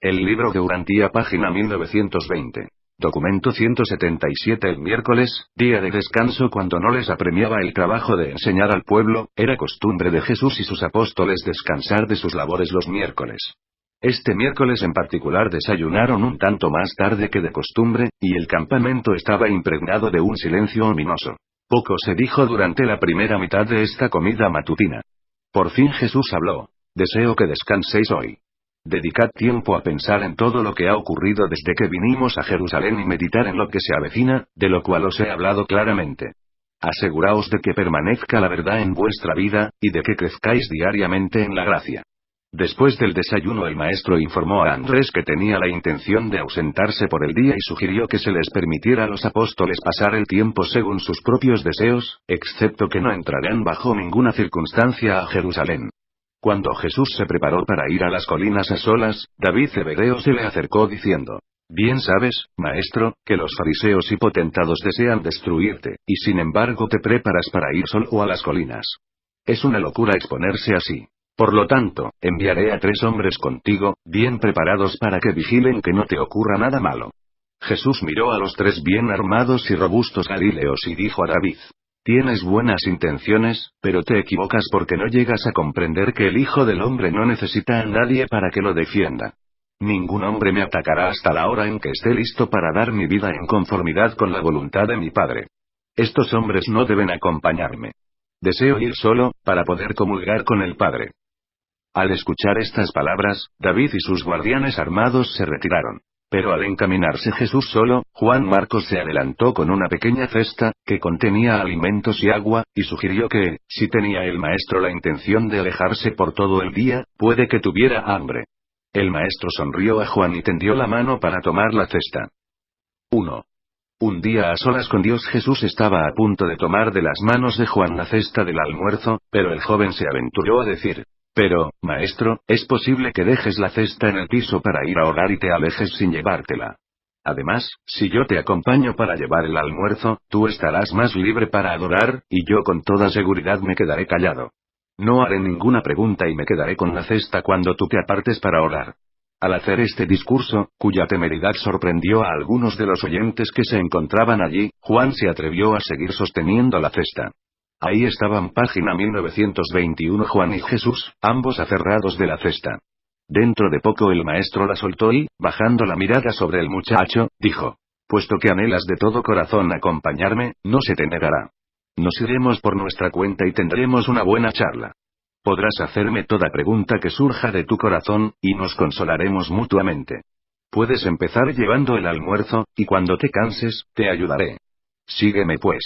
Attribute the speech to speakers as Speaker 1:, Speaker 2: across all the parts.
Speaker 1: El libro de Urantía, página 1920. Documento 177. El miércoles, día de descanso cuando no les apremiaba el trabajo de enseñar al pueblo, era costumbre de Jesús y sus apóstoles descansar de sus labores los miércoles. Este miércoles en particular desayunaron un tanto más tarde que de costumbre, y el campamento estaba impregnado de un silencio ominoso. Poco se dijo durante la primera mitad de esta comida matutina. Por fin Jesús habló: «Deseo que descanséis hoy. Dedicad tiempo a pensar en todo lo que ha ocurrido desde que vinimos a Jerusalén y meditar en lo que se avecina, de lo cual os he hablado claramente. Aseguraos de que permanezca la verdad en vuestra vida, y de que crezcáis diariamente en la gracia». Después del desayuno el maestro informó a Andrés que tenía la intención de ausentarse por el día y sugirió que se les permitiera a los apóstoles pasar el tiempo según sus propios deseos, excepto que no entrarán bajo ninguna circunstancia a Jerusalén. Cuando Jesús se preparó para ir a las colinas a solas, David Zebedeo se le acercó diciendo: «Bien sabes, maestro, que los fariseos y potentados desean destruirte, y sin embargo te preparas para ir solo a las colinas. Es una locura exponerse así. Por lo tanto, enviaré a 3 hombres contigo, bien preparados para que vigilen que no te ocurra nada malo». Jesús miró a los 3 bien armados y robustos galileos y dijo a David: «Tienes buenas intenciones, pero te equivocas porque no llegas a comprender que el Hijo del Hombre no necesita a nadie para que lo defienda. Ningún hombre me atacará hasta la hora en que esté listo para dar mi vida en conformidad con la voluntad de mi Padre. Estos hombres no deben acompañarme. Deseo ir solo, para poder comulgar con el Padre». Al escuchar estas palabras, David y sus guardianes armados se retiraron. Pero al encaminarse Jesús solo, Juan Marcos se adelantó con una pequeña cesta, que contenía alimentos y agua, y sugirió que, si tenía el maestro la intención de alejarse por todo el día, puede que tuviera hambre. El maestro sonrió a Juan y tendió la mano para tomar la cesta. 1. Un día a solas con Dios Jesús estaba a punto de tomar de las manos de Juan la cesta del almuerzo, pero el joven se aventuró a decir: «Pero, maestro, es posible que dejes la cesta en el piso para ir a orar y te alejes sin llevártela. Además, si yo te acompaño para llevar el almuerzo, tú estarás más libre para adorar, y yo con toda seguridad me quedaré callado. No haré ninguna pregunta y me quedaré con la cesta cuando tú te apartes para orar». Al hacer este discurso, cuya temeridad sorprendió a algunos de los oyentes que se encontraban allí, Juan se atrevió a seguir sosteniendo la cesta. Ahí estaban, página 1921, Juan y Jesús, ambos aferrados de la cesta. Dentro de poco el maestro la soltó y, bajando la mirada sobre el muchacho, dijo: «Puesto que anhelas de todo corazón acompañarme, no se te negará. Nos iremos por nuestra cuenta y tendremos una buena charla. Podrás hacerme toda pregunta que surja de tu corazón, y nos consolaremos mutuamente. Puedes empezar llevando el almuerzo, y cuando te canses, te ayudaré. Sígueme pues».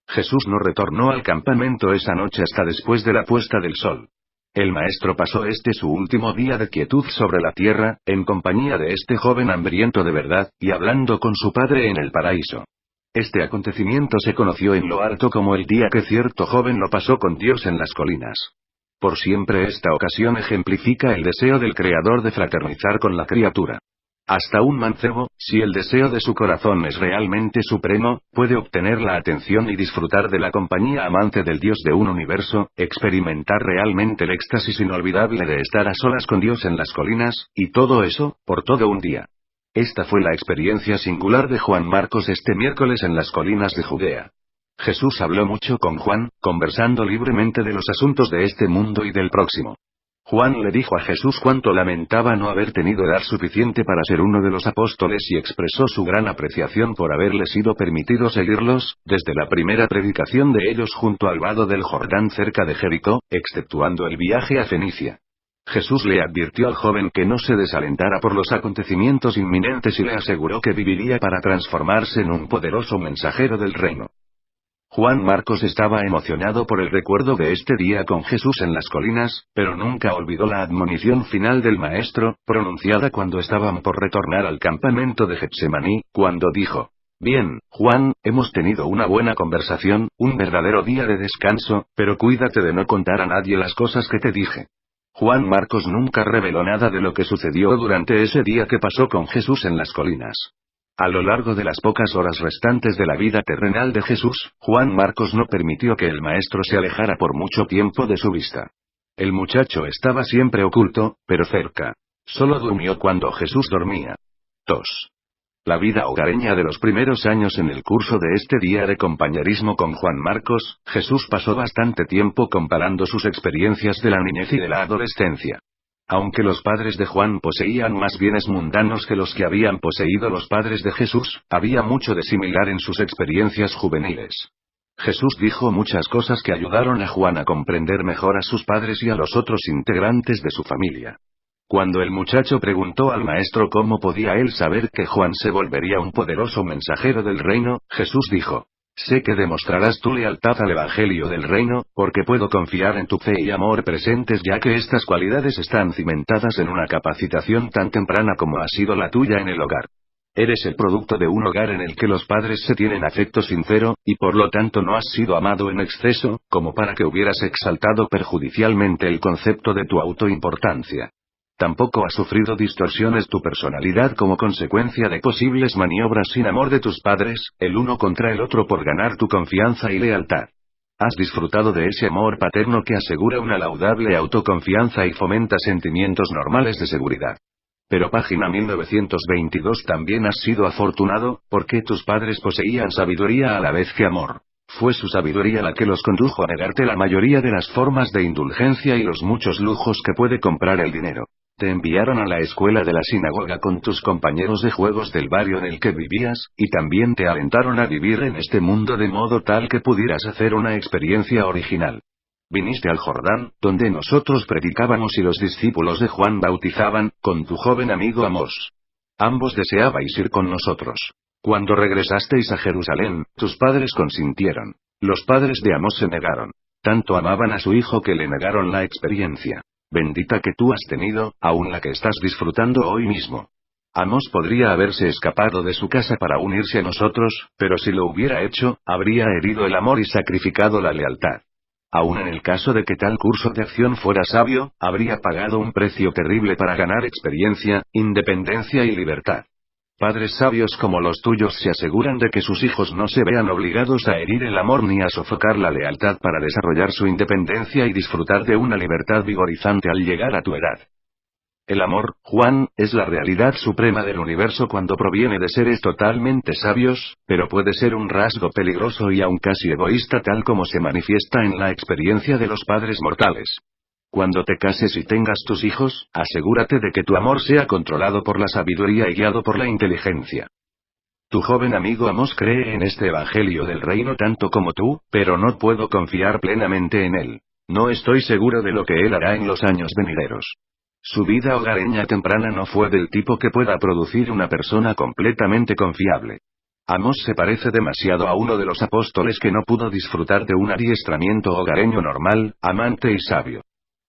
Speaker 1: Jesús no retornó al campamento esa noche hasta después de la puesta del sol. El maestro pasó su último día de quietud sobre la tierra, en compañía de este joven hambriento de verdad, y hablando con su Padre en el paraíso. Este acontecimiento se conoció en lo alto como el día que cierto joven lo pasó con Dios en las colinas. Por siempre esta ocasión ejemplifica el deseo del Creador de fraternizar con la criatura. Hasta un mancebo, si el deseo de su corazón es realmente supremo, puede obtener la atención y disfrutar de la compañía amante del Dios de un universo, experimentar realmente el éxtasis inolvidable de estar a solas con Dios en las colinas, y todo eso, por todo un día. Esta fue la experiencia singular de Juan Marcos este miércoles en las colinas de Judea. Jesús habló mucho con Juan, conversando libremente de los asuntos de este mundo y del próximo. Juan le dijo a Jesús cuánto lamentaba no haber tenido edad suficiente para ser uno de los apóstoles y expresó su gran apreciación por haberle sido permitido seguirlos, desde la primera predicación de ellos junto al vado del Jordán cerca de Jericó, exceptuando el viaje a Fenicia. Jesús le advirtió al joven que no se desalentara por los acontecimientos inminentes y le aseguró que viviría para transformarse en un poderoso mensajero del reino. Juan Marcos estaba emocionado por el recuerdo de este día con Jesús en las colinas, pero nunca olvidó la admonición final del Maestro, pronunciada cuando estaban por retornar al campamento de Getsemaní, cuando dijo: «Bien, Juan, hemos tenido una buena conversación, un verdadero día de descanso, pero cuídate de no contar a nadie las cosas que te dije». Juan Marcos nunca reveló nada de lo que sucedió durante ese día que pasó con Jesús en las colinas. A lo largo de las pocas horas restantes de la vida terrenal de Jesús, Juan Marcos no permitió que el maestro se alejara por mucho tiempo de su vista. El muchacho estaba siempre oculto, pero cerca. Solo durmió cuando Jesús dormía. 2. La vida hogareña de los primeros años. En el curso de este día de compañerismo con Juan Marcos, Jesús pasó bastante tiempo comparando sus experiencias de la niñez y de la adolescencia. Aunque los padres de Juan poseían más bienes mundanos que los que habían poseído los padres de Jesús, había mucho de similar en sus experiencias juveniles. Jesús dijo muchas cosas que ayudaron a Juan a comprender mejor a sus padres y a los otros integrantes de su familia. Cuando el muchacho preguntó al maestro cómo podía él saber que Juan se volvería un poderoso mensajero del reino, Jesús dijo: sé que demostrarás tu lealtad al evangelio del reino, porque puedo confiar en tu fe y amor presentes, ya que estas cualidades están cimentadas en una capacitación tan temprana como ha sido la tuya en el hogar. Eres el producto de un hogar en el que los padres se tienen afecto sincero, y por lo tanto no has sido amado en exceso, como para que hubieras exaltado perjudicialmente el concepto de tu autoimportancia. Tampoco ha sufrido distorsiones tu personalidad como consecuencia de posibles maniobras sin amor de tus padres, el uno contra el otro por ganar tu confianza y lealtad. Has disfrutado de ese amor paterno que asegura una laudable autoconfianza y fomenta sentimientos normales de seguridad. Pero página 1922 también has sido afortunado, porque tus padres poseían sabiduría a la vez que amor. Fue su sabiduría la que los condujo a negarte la mayoría de las formas de indulgencia y los muchos lujos que puede comprar el dinero. Te enviaron a la escuela de la sinagoga con tus compañeros de juegos del barrio en el que vivías, y también te alentaron a vivir en este mundo de modo tal que pudieras hacer una experiencia original. Viniste al Jordán, donde nosotros predicábamos y los discípulos de Juan bautizaban, con tu joven amigo Amós. Ambos deseabais ir con nosotros. Cuando regresasteis a Jerusalén, tus padres consintieron. Los padres de Amós se negaron. Tanto amaban a su hijo que le negaron la experiencia bendita que tú has tenido, aún la que estás disfrutando hoy mismo. Amós podría haberse escapado de su casa para unirse a nosotros, pero si lo hubiera hecho, habría herido el amor y sacrificado la lealtad. Aún en el caso de que tal curso de acción fuera sabio, habría pagado un precio terrible para ganar experiencia, independencia y libertad. Padres sabios como los tuyos se aseguran de que sus hijos no se vean obligados a herir el amor ni a sofocar la lealtad para desarrollar su independencia y disfrutar de una libertad vigorizante al llegar a tu edad. El amor, Juan, es la realidad suprema del universo cuando proviene de seres totalmente sabios, pero puede ser un rasgo peligroso y aun casi egoísta tal como se manifiesta en la experiencia de los padres mortales. Cuando te cases y tengas tus hijos, asegúrate de que tu amor sea controlado por la sabiduría y guiado por la inteligencia. Tu joven amigo Amós cree en este evangelio del reino tanto como tú, pero no puedo confiar plenamente en él. No estoy seguro de lo que él hará en los años venideros. Su vida hogareña temprana no fue del tipo que pueda producir una persona completamente confiable. Amós se parece demasiado a uno de los apóstoles que no pudo disfrutar de un adiestramiento hogareño normal, amante y sabio.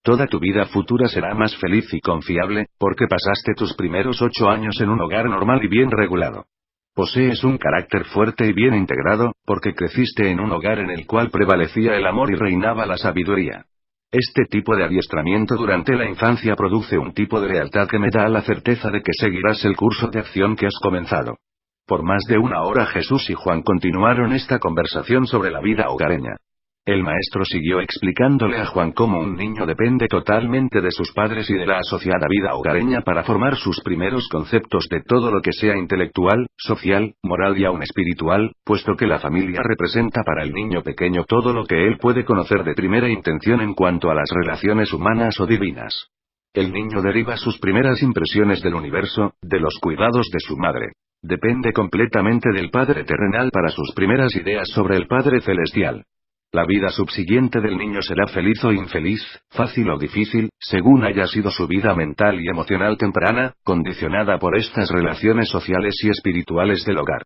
Speaker 1: Toda tu vida futura será más feliz y confiable, porque pasaste tus primeros 8 años en un hogar normal y bien regulado. Posees un carácter fuerte y bien integrado, porque creciste en un hogar en el cual prevalecía el amor y reinaba la sabiduría. Este tipo de adiestramiento durante la infancia produce un tipo de lealtad que me da la certeza de que seguirás el curso de acción que has comenzado. Por más de una hora Jesús y Juan continuaron esta conversación sobre la vida hogareña. El maestro siguió explicándole a Juan cómo un niño depende totalmente de sus padres y de la asociada vida hogareña para formar sus primeros conceptos de todo lo que sea intelectual, social, moral y aun espiritual, puesto que la familia representa para el niño pequeño todo lo que él puede conocer de primera intención en cuanto a las relaciones humanas o divinas. El niño deriva sus primeras impresiones del universo, de los cuidados de su madre. Depende completamente del Padre terrenal para sus primeras ideas sobre el Padre celestial. La vida subsiguiente del niño será feliz o infeliz, fácil o difícil, según haya sido su vida mental y emocional temprana, condicionada por estas relaciones sociales y espirituales del hogar.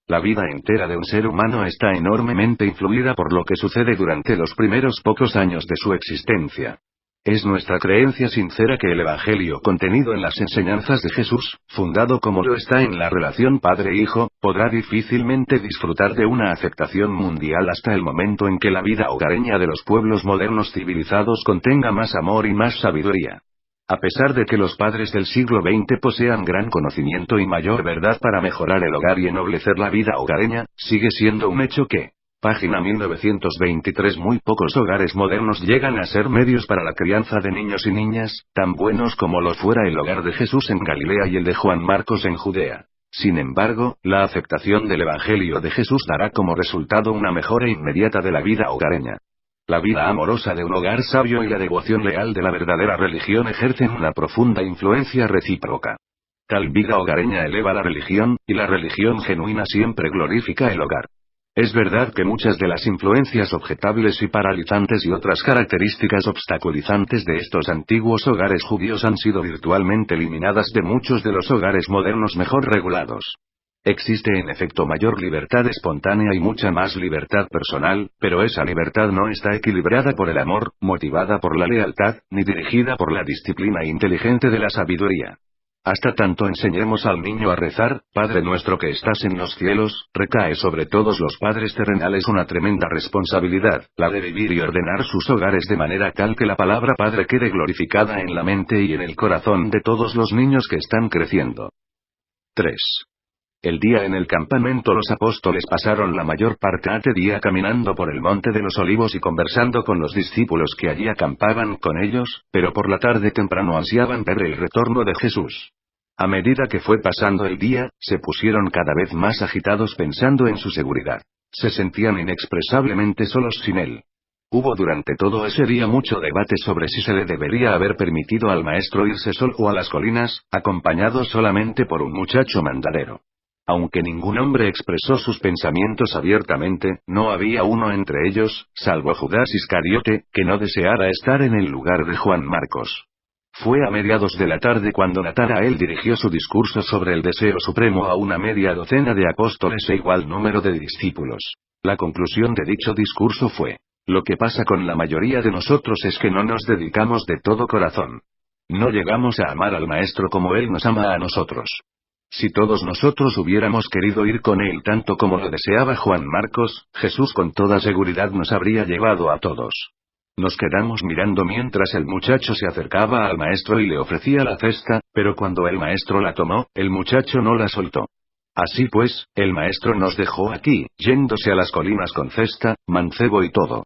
Speaker 1: La vida entera de un ser humano está enormemente influida por lo que sucede durante los primeros pocos años de su existencia. Es nuestra creencia sincera que el Evangelio contenido en las enseñanzas de Jesús, fundado como lo está en la relación padre-hijo, podrá difícilmente disfrutar de una aceptación mundial hasta el momento en que la vida hogareña de los pueblos modernos civilizados contenga más amor y más sabiduría. A pesar de que los padres del siglo XX posean gran conocimiento y mayor verdad para mejorar el hogar y ennoblecer la vida hogareña, sigue siendo un hecho que Página 1923. Muy pocos hogares modernos llegan a ser medios para la crianza de niños y niñas, tan buenos como lo fuera el hogar de Jesús en Galilea y el de Juan Marcos en Judea. Sin embargo, la aceptación del Evangelio de Jesús dará como resultado una mejora inmediata de la vida hogareña. La vida amorosa de un hogar sabio y la devoción leal de la verdadera religión ejercen una profunda influencia recíproca. Tal vida hogareña eleva la religión, y la religión genuina siempre glorifica el hogar. Es verdad que muchas de las influencias objetables y paralizantes y otras características obstaculizantes de estos antiguos hogares judíos han sido virtualmente eliminadas de muchos de los hogares modernos mejor regulados. Existe en efecto mayor libertad espontánea y mucha más libertad personal, pero esa libertad no está equilibrada por el amor, motivada por la lealtad, ni dirigida por la disciplina inteligente de la sabiduría. Hasta tanto enseñemos al niño a rezar, Padre nuestro que estás en los cielos, recae sobre todos los padres terrenales una tremenda responsabilidad, la de vivir y ordenar sus hogares de manera tal que la palabra Padre quede glorificada en la mente y en el corazón de todos los niños que están creciendo. 3. El día en el campamento los apóstoles pasaron la mayor parte del día caminando por el monte de los olivos y conversando con los discípulos que allí acampaban con ellos, pero por la tarde temprano ansiaban ver el retorno de Jesús. A medida que fue pasando el día, se pusieron cada vez más agitados pensando en su seguridad. Se sentían inexpresablemente solos sin él. Hubo durante todo ese día mucho debate sobre si se le debería haber permitido al maestro irse solo a las colinas, acompañado solamente por un muchacho mandadero. Aunque ningún hombre expresó sus pensamientos abiertamente, no había uno entre ellos, salvo Judas Iscariote, que no deseara estar en el lugar de Juan Marcos. Fue a mediados de la tarde cuando Natanael dirigió su discurso sobre el deseo supremo a una media docena de apóstoles e igual número de discípulos. La conclusión de dicho discurso fue: lo que pasa con la mayoría de nosotros es que no nos dedicamos de todo corazón. No llegamos a amar al Maestro como Él nos ama a nosotros. Si todos nosotros hubiéramos querido ir con él tanto como lo deseaba Juan Marcos, Jesús con toda seguridad nos habría llevado a todos. Nos quedamos mirando mientras el muchacho se acercaba al maestro y le ofrecía la cesta, pero cuando el maestro la tomó, el muchacho no la soltó. Así pues, el maestro nos dejó aquí, yéndose a las colinas con cesta, mancebo y todo.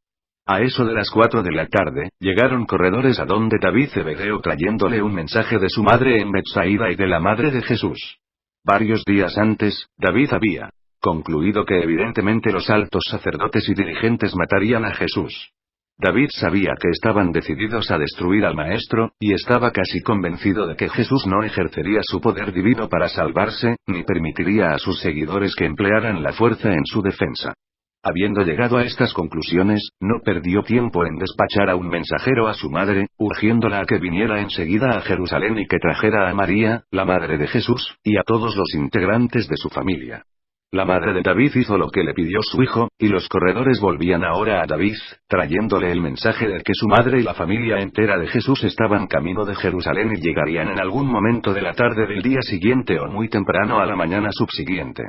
Speaker 1: A eso de las 4 de la tarde, llegaron corredores a donde David Zebedeo trayéndole un mensaje de su madre en Betsaida y de la madre de Jesús. Varios días antes, David había concluido que evidentemente los altos sacerdotes y dirigentes matarían a Jesús. David sabía que estaban decididos a destruir al Maestro, y estaba casi convencido de que Jesús no ejercería su poder divino para salvarse, ni permitiría a sus seguidores que emplearan la fuerza en su defensa. Habiendo llegado a estas conclusiones, no perdió tiempo en despachar a un mensajero a su madre, urgiéndola a que viniera enseguida a Jerusalén y que trajera a María, la madre de Jesús, y a todos los integrantes de su familia. La madre de David hizo lo que le pidió su hijo, y los corredores volvían ahora a David, trayéndole el mensaje de que su madre y la familia entera de Jesús estaban camino de Jerusalén y llegarían en algún momento de la tarde del día siguiente o muy temprano a la mañana subsiguiente.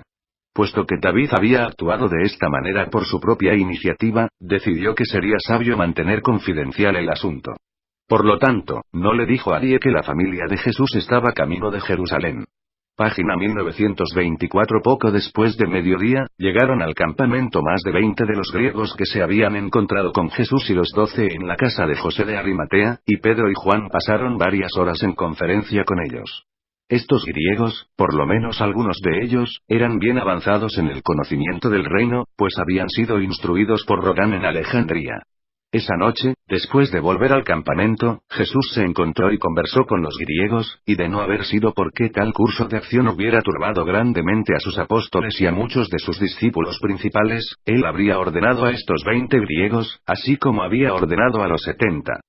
Speaker 1: Puesto que David había actuado de esta manera por su propia iniciativa, decidió que sería sabio mantener confidencial el asunto. Por lo tanto, no le dijo a nadie que la familia de Jesús estaba camino de Jerusalén. Página 1924. Poco después de mediodía, llegaron al campamento más de 20 de los griegos que se habían encontrado con Jesús y los 12 en la casa de José de Arimatea, y Pedro y Juan pasaron varias horas en conferencia con ellos. Estos griegos, por lo menos algunos de ellos, eran bien avanzados en el conocimiento del reino, pues habían sido instruidos por Rodán en Alejandría. Esa noche, después de volver al campamento, Jesús se encontró y conversó con los griegos, y de no haber sido porque tal curso de acción hubiera turbado grandemente a sus apóstoles y a muchos de sus discípulos principales, él habría ordenado a estos 20 griegos, así como había ordenado a los 70.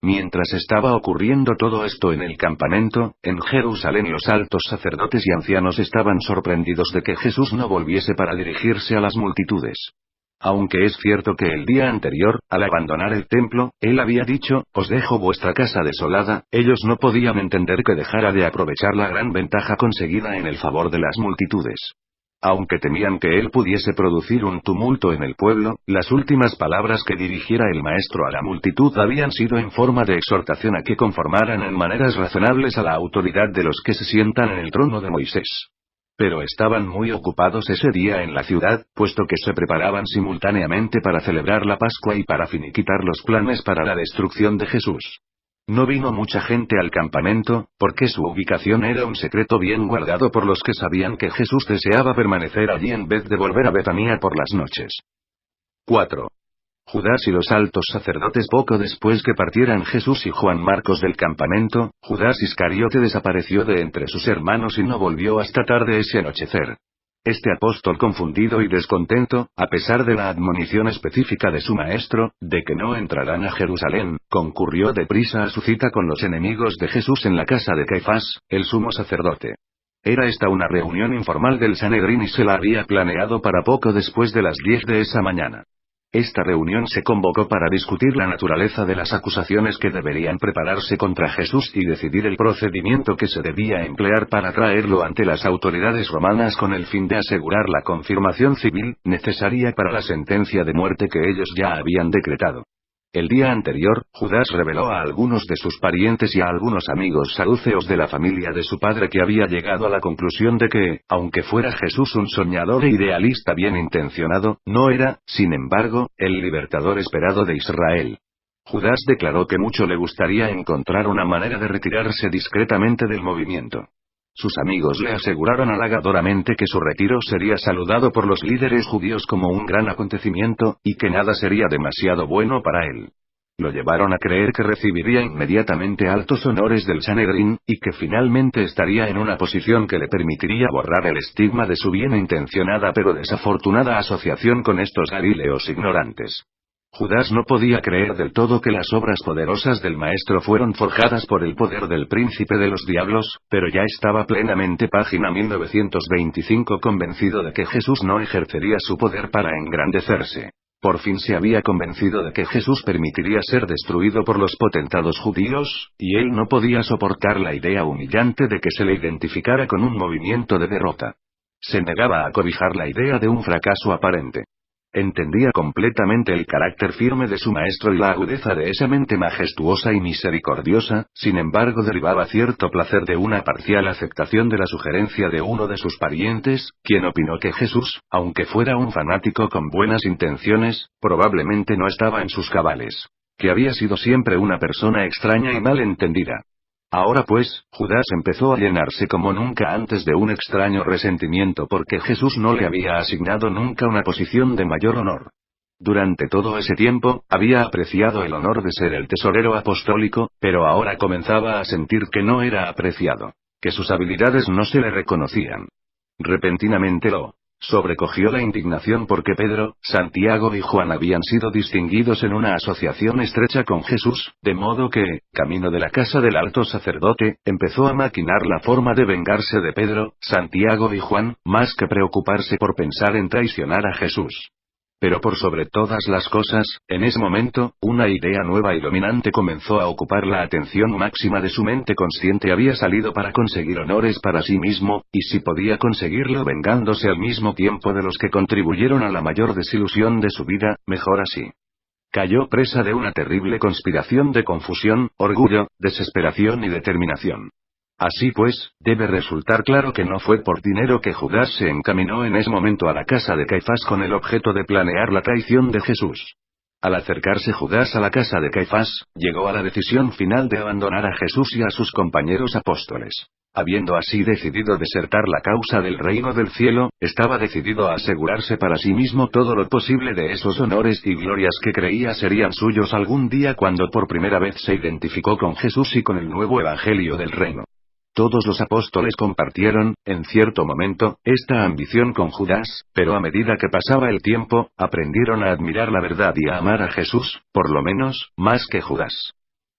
Speaker 1: Mientras estaba ocurriendo todo esto en el campamento, en Jerusalén los altos sacerdotes y ancianos estaban sorprendidos de que Jesús no volviese para dirigirse a las multitudes. Aunque es cierto que el día anterior, al abandonar el templo, él había dicho, «Os dejo vuestra casa desolada», ellos no podían entender que dejara de aprovechar la gran ventaja conseguida en el favor de las multitudes. Aunque temían que él pudiese producir un tumulto en el pueblo, las últimas palabras que dirigiera el maestro a la multitud habían sido en forma de exhortación a que conformaran en maneras razonables a la autoridad de los que se sientan en el trono de Moisés. Pero estaban muy ocupados ese día en la ciudad, puesto que se preparaban simultáneamente para celebrar la Pascua y para finiquitar los planes para la destrucción de Jesús. No vino mucha gente al campamento, porque su ubicación era un secreto bien guardado por los que sabían que Jesús deseaba permanecer allí en vez de volver a Betania por las noches. 4. Judas y los altos sacerdotes. Poco después que partieran Jesús y Juan Marcos del campamento, Judas Iscariote desapareció de entre sus hermanos y no volvió hasta tarde ese anochecer. Este apóstol confundido y descontento, a pesar de la admonición específica de su maestro, de que no entrarán a Jerusalén, concurrió deprisa a su cita con los enemigos de Jesús en la casa de Caifás, el sumo sacerdote. Era esta una reunión informal del Sanedrín y se la había planeado para poco después de las 10 de esa mañana. Esta reunión se convocó para discutir la naturaleza de las acusaciones que deberían prepararse contra Jesús y decidir el procedimiento que se debía emplear para traerlo ante las autoridades romanas con el fin de asegurar la confirmación civil, necesaria para la sentencia de muerte que ellos ya habían decretado. El día anterior, Judas reveló a algunos de sus parientes y a algunos amigos saduceos de la familia de su padre que había llegado a la conclusión de que, aunque fuera Jesús un soñador e idealista bien intencionado, no era, sin embargo, el libertador esperado de Israel. Judas declaró que mucho le gustaría encontrar una manera de retirarse discretamente del movimiento. Sus amigos le aseguraron halagadoramente que su retiro sería saludado por los líderes judíos como un gran acontecimiento, y que nada sería demasiado bueno para él. Lo llevaron a creer que recibiría inmediatamente altos honores del Sanedrín, y que finalmente estaría en una posición que le permitiría borrar el estigma de su bien intencionada pero desafortunada asociación con estos galileos ignorantes. Judas no podía creer del todo que las obras poderosas del Maestro fueron forjadas por el poder del príncipe de los diablos, pero ya estaba plenamente página 1925 convencido de que Jesús no ejercería su poder para engrandecerse. Por fin se había convencido de que Jesús permitiría ser destruido por los potentados judíos, y él no podía soportar la idea humillante de que se le identificara con un movimiento de derrota. Se negaba a cobijar la idea de un fracaso aparente. Entendía completamente el carácter firme de su maestro y la agudeza de esa mente majestuosa y misericordiosa, sin embargo derivaba cierto placer de una parcial aceptación de la sugerencia de uno de sus parientes, quien opinó que Jesús, aunque fuera un fanático con buenas intenciones, probablemente no estaba en sus cabales. Que había sido siempre una persona extraña y mal entendida. Ahora pues, Judas empezó a llenarse como nunca antes de un extraño resentimiento porque Jesús no le había asignado nunca una posición de mayor honor. Durante todo ese tiempo, había apreciado el honor de ser el tesorero apostólico, pero ahora comenzaba a sentir que no era apreciado, que sus habilidades no se le reconocían. Repentinamente lo sobrecogió la indignación porque Pedro, Santiago y Juan habían sido distinguidos en una asociación estrecha con Jesús, de modo que, camino de la casa del alto sacerdote, empezó a maquinar la forma de vengarse de Pedro, Santiago y Juan, más que preocuparse por pensar en traicionar a Jesús. Pero por sobre todas las cosas, en ese momento, una idea nueva y dominante comenzó a ocupar la atención máxima de su mente consciente. Había salido para conseguir honores para sí mismo, y si podía conseguirlo vengándose al mismo tiempo de los que contribuyeron a la mayor desilusión de su vida, mejor así. Cayó presa de una terrible conspiración de confusión, orgullo, desesperación y determinación. Así pues, debe resultar claro que no fue por dinero que Judas se encaminó en ese momento a la casa de Caifás con el objeto de planear la traición de Jesús. Al acercarse Judas a la casa de Caifás, llegó a la decisión final de abandonar a Jesús y a sus compañeros apóstoles. Habiendo así decidido desertar la causa del reino del cielo, estaba decidido a asegurarse para sí mismo todo lo posible de esos honores y glorias que creía serían suyos algún día cuando por primera vez se identificó con Jesús y con el nuevo evangelio del reino. Todos los apóstoles compartieron, en cierto momento, esta ambición con Judas, pero a medida que pasaba el tiempo, aprendieron a admirar la verdad y a amar a Jesús, por lo menos, más que Judas.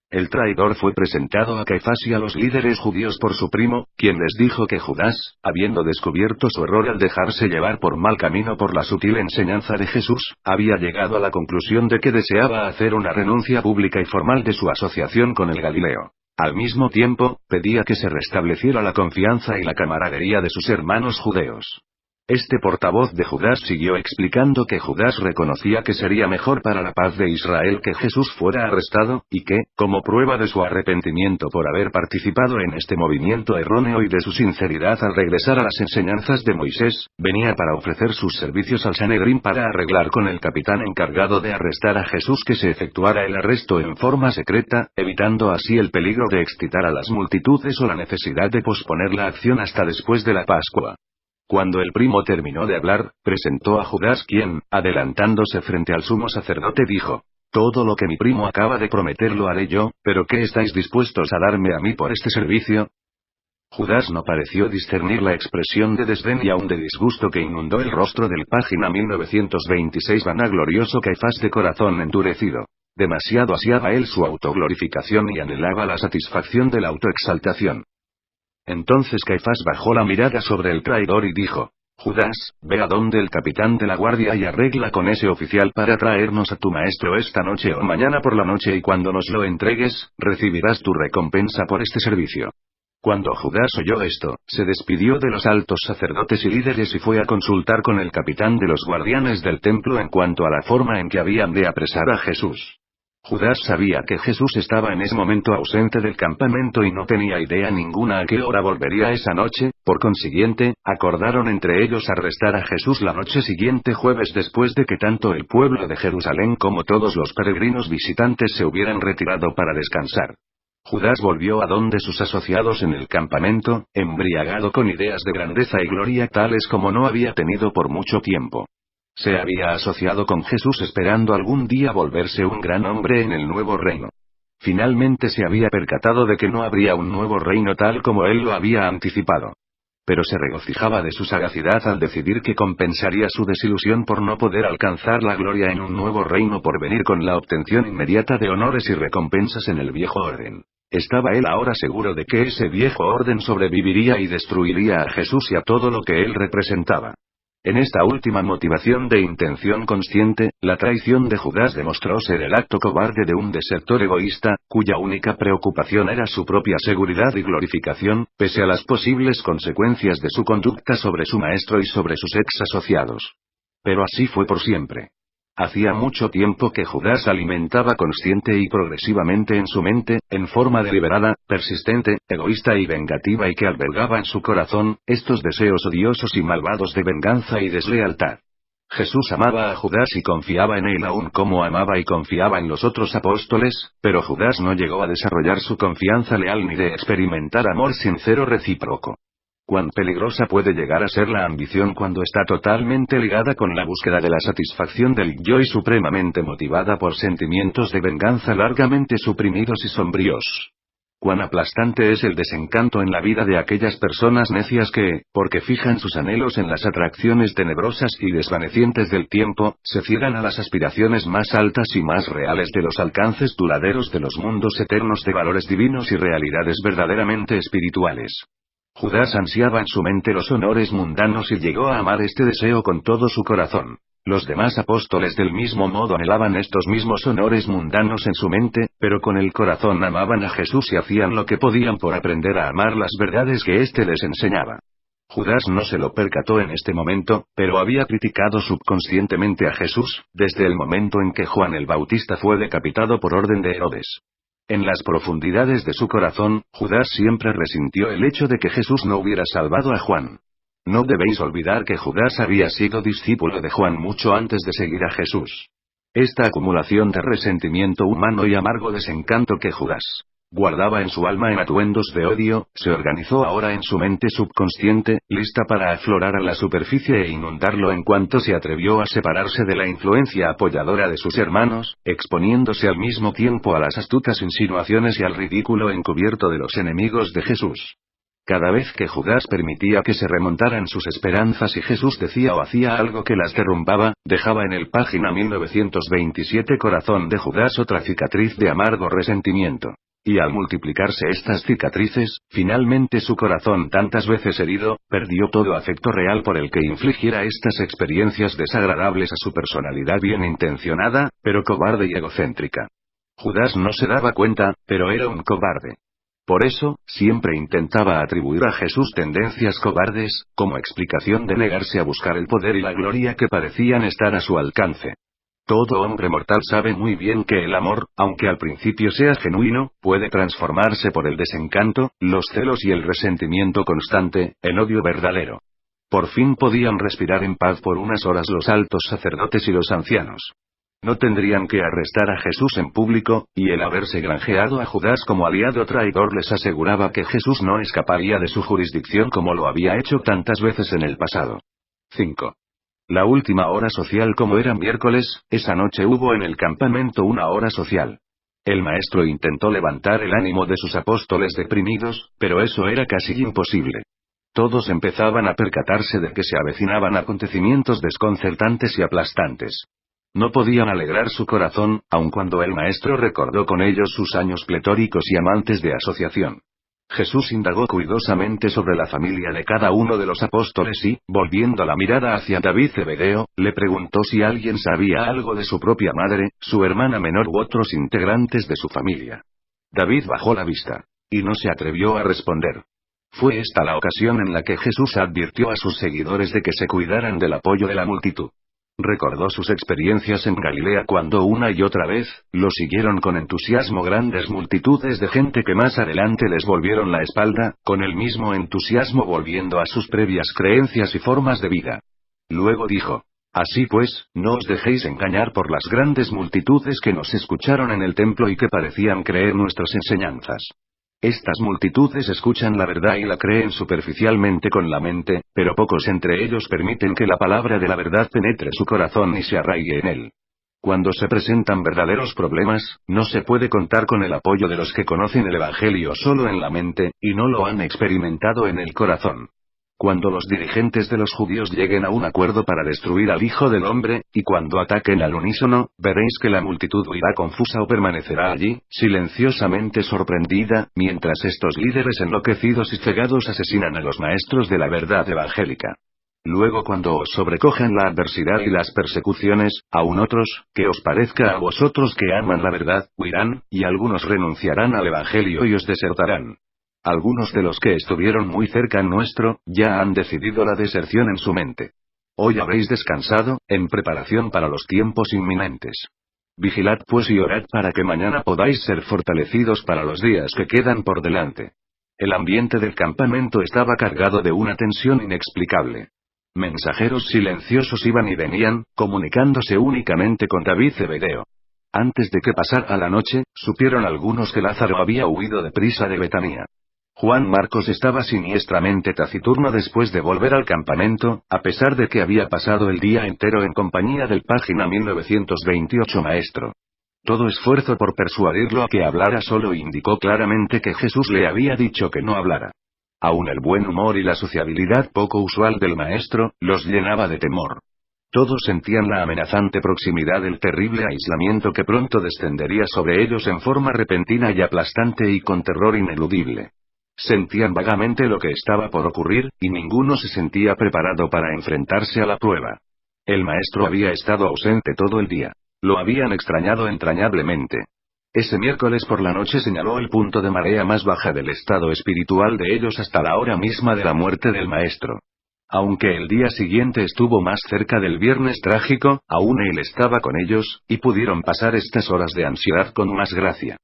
Speaker 1: El traidor fue presentado a Caifás y a los líderes judíos por su primo, quien les dijo que Judas, habiendo descubierto su error al dejarse llevar por mal camino por la sutil enseñanza de Jesús, había llegado a la conclusión de que deseaba hacer una renuncia pública y formal de su asociación con el Galileo. Al mismo tiempo, pedía que se restableciera la confianza y la camaradería de sus hermanos judeos. Este portavoz de Judas siguió explicando que Judas reconocía que sería mejor para la paz de Israel que Jesús fuera arrestado, y que, como prueba de su arrepentimiento por haber participado en este movimiento erróneo y de su sinceridad al regresar a las enseñanzas de Moisés, venía para ofrecer sus servicios al Sanedrín para arreglar con el capitán encargado de arrestar a Jesús que se efectuara el arresto en forma secreta, evitando así el peligro de excitar a las multitudes o la necesidad de posponer la acción hasta después de la Pascua. Cuando el primo terminó de hablar, presentó a Judas quien, adelantándose frente al sumo sacerdote dijo: «Todo lo que mi primo acaba de prometer lo haré yo, pero ¿qué estáis dispuestos a darme a mí por este servicio?». Judas no pareció discernir la expresión de desdén y aún de disgusto que inundó el rostro del página 1926 vanaglorioso Caifás de corazón endurecido. Demasiado ansiaba él su autoglorificación y anhelaba la satisfacción de la autoexaltación. Entonces Caifás bajó la mirada sobre el traidor y dijo: «Judas, ve a donde el capitán de la guardia y arregla con ese oficial para traernos a tu maestro esta noche o mañana por la noche y cuando nos lo entregues, recibirás tu recompensa por este servicio». Cuando Judas oyó esto, se despidió de los altos sacerdotes y líderes y fue a consultar con el capitán de los guardianes del templo en cuanto a la forma en que habían de apresar a Jesús. Judas sabía que Jesús estaba en ese momento ausente del campamento y no tenía idea ninguna a qué hora volvería esa noche, por consiguiente, acordaron entre ellos arrestar a Jesús la noche siguiente jueves después de que tanto el pueblo de Jerusalén como todos los peregrinos visitantes se hubieran retirado para descansar. Judas volvió a donde sus asociados en el campamento, embriagado con ideas de grandeza y gloria tales como no había tenido por mucho tiempo. Se había asociado con Jesús esperando algún día volverse un gran hombre en el nuevo reino. Finalmente se había percatado de que no habría un nuevo reino tal como él lo había anticipado. Pero se regocijaba de su sagacidad al decidir que compensaría su desilusión por no poder alcanzar la gloria en un nuevo reino por venir con la obtención inmediata de honores y recompensas en el viejo orden. Estaba él ahora seguro de que ese viejo orden sobreviviría y destruiría a Jesús y a todo lo que él representaba. En esta última motivación de intención consciente, la traición de Judas demostró ser el acto cobarde de un desertor egoísta, cuya única preocupación era su propia seguridad y glorificación, pese a las posibles consecuencias de su conducta sobre su maestro y sobre sus ex asociados. Pero así fue por siempre. Hacía mucho tiempo que Judas alimentaba consciente y progresivamente en su mente, en forma deliberada, persistente, egoísta y vengativa y que albergaba en su corazón, estos deseos odiosos y malvados de venganza y deslealtad. Jesús amaba a Judas y confiaba en él aún como amaba y confiaba en los otros apóstoles, pero Judas no llegó a desarrollar su confianza leal ni de experimentar amor sincero recíproco. Cuán peligrosa puede llegar a ser la ambición cuando está totalmente ligada con la búsqueda de la satisfacción del yo y supremamente motivada por sentimientos de venganza largamente suprimidos y sombríos. Cuán aplastante es el desencanto en la vida de aquellas personas necias que, porque fijan sus anhelos en las atracciones tenebrosas y desvanecientes del tiempo, se ciegan a las aspiraciones más altas y más reales de los alcances duraderos de los mundos eternos de valores divinos y realidades verdaderamente espirituales. Judas ansiaba en su mente los honores mundanos y llegó a amar este deseo con todo su corazón. Los demás apóstoles del mismo modo anhelaban estos mismos honores mundanos en su mente, pero con el corazón amaban a Jesús y hacían lo que podían por aprender a amar las verdades que éste les enseñaba. Judas no se lo percató en este momento, pero había criticado subconscientemente a Jesús, desde el momento en que Juan el Bautista fue decapitado por orden de Herodes. En las profundidades de su corazón, Judas siempre resintió el hecho de que Jesús no hubiera salvado a Juan. No debéis olvidar que Judas había sido discípulo de Juan mucho antes de seguir a Jesús. Esta acumulación de resentimiento humano y amargo desencanto que Judas guardaba en su alma en atuendos de odio, se organizó ahora en su mente subconsciente, lista para aflorar a la superficie e inundarlo en cuanto se atrevió a separarse de la influencia apoyadora de sus hermanos, exponiéndose al mismo tiempo a las astutas insinuaciones y al ridículo encubierto de los enemigos de Jesús. Cada vez que Judas permitía que se remontaran sus esperanzas y Jesús decía o hacía algo que las derrumbaba, dejaba en el página 1927 corazón de Judas otra cicatriz de amargo resentimiento. Y al multiplicarse estas cicatrices, finalmente su corazón tantas veces herido, perdió todo afecto real por el que infligiera estas experiencias desagradables a su personalidad bien intencionada, pero cobarde y egocéntrica. Judas no se daba cuenta, pero era un cobarde. Por eso, siempre intentaba atribuir a Jesús tendencias cobardes, como explicación de negarse a buscar el poder y la gloria que parecían estar a su alcance. Todo hombre mortal sabe muy bien que el amor, aunque al principio sea genuino, puede transformarse por el desencanto, los celos y el resentimiento constante, en odio verdadero. Por fin podían respirar en paz por unas horas los altos sacerdotes y los ancianos. No tendrían que arrestar a Jesús en público, y el haberse granjeado a Judas como aliado traidor les aseguraba que Jesús no escaparía de su jurisdicción como lo había hecho tantas veces en el pasado. 5. La última hora social. Como era miércoles, esa noche hubo en el campamento una hora social. El maestro intentó levantar el ánimo de sus apóstoles deprimidos, pero eso era casi imposible. Todos empezaban a percatarse de que se avecinaban acontecimientos desconcertantes y aplastantes. No podían alegrar su corazón, aun cuando el maestro recordó con ellos sus años pletóricos y amantes de asociación. Jesús indagó cuidadosamente sobre la familia de cada uno de los apóstoles y, volviendo la mirada hacia David Zebedeo, le preguntó si alguien sabía algo de su propia madre, su hermana menor u otros integrantes de su familia. David bajó la vista. Y no se atrevió a responder. Fue esta la ocasión en la que Jesús advirtió a sus seguidores de que se cuidaran del apoyo de la multitud. Recordó sus experiencias en Galilea cuando una y otra vez, lo siguieron con entusiasmo grandes multitudes de gente que más adelante les volvieron la espalda, con el mismo entusiasmo volviendo a sus previas creencias y formas de vida. Luego dijo: Así pues, no os dejéis engañar por las grandes multitudes que nos escucharon en el templo y que parecían creer nuestras enseñanzas. Estas multitudes escuchan la verdad y la creen superficialmente con la mente, pero pocos entre ellos permiten que la palabra de la verdad penetre su corazón y se arraigue en él. Cuando se presentan verdaderos problemas, no se puede contar con el apoyo de los que conocen el Evangelio solo en la mente, y no lo han experimentado en el corazón. Cuando los dirigentes de los judíos lleguen a un acuerdo para destruir al Hijo del Hombre, y cuando ataquen al unísono, veréis que la multitud huirá confusa o permanecerá allí, silenciosamente sorprendida, mientras estos líderes enloquecidos y cegados asesinan a los maestros de la verdad evangélica. Luego cuando os sobrecojan la adversidad y las persecuciones, aun otros, que os parezca a vosotros que aman la verdad, huirán, y algunos renunciarán al Evangelio y os desertarán. Algunos de los que estuvieron muy cerca nuestro, ya han decidido la deserción en su mente. Hoy habéis descansado, en preparación para los tiempos inminentes. Vigilad pues y orad para que mañana podáis ser fortalecidos para los días que quedan por delante. El ambiente del campamento estaba cargado de una tensión inexplicable. Mensajeros silenciosos iban y venían, comunicándose únicamente con David Zebedeo. Antes de que pasara la noche, supieron algunos que Lázaro había huido deprisa de Betania. Juan Marcos estaba siniestramente taciturno después de volver al campamento, a pesar de que había pasado el día entero en compañía del página 1928 maestro. Todo esfuerzo por persuadirlo a que hablara solo indicó claramente que Jesús le había dicho que no hablara. Aún el buen humor y la sociabilidad poco usual del maestro, los llenaba de temor. Todos sentían la amenazante proximidad del terrible aislamiento que pronto descendería sobre ellos en forma repentina y aplastante y con terror ineludible. Sentían vagamente lo que estaba por ocurrir, y ninguno se sentía preparado para enfrentarse a la prueba. El maestro había estado ausente todo el día. Lo habían extrañado entrañablemente. Ese miércoles por la noche señaló el punto de marea más baja del estado espiritual de ellos hasta la hora misma de la muerte del maestro. Aunque el día siguiente estuvo más cerca del viernes trágico, aún él estaba con ellos, y pudieron pasar estas horas de ansiedad con más gracia.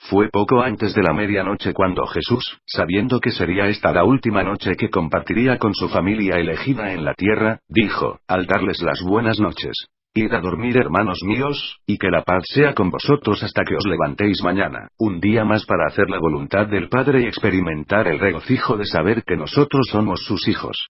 Speaker 1: Fue poco antes de la medianoche cuando Jesús, sabiendo que sería esta la última noche que compartiría con su familia elegida en la tierra, dijo, al darles las buenas noches: Id a dormir, hermanos míos, y que la paz sea con vosotros hasta que os levantéis mañana, un día más para hacer la voluntad del Padre y experimentar el regocijo de saber que nosotros somos sus hijos.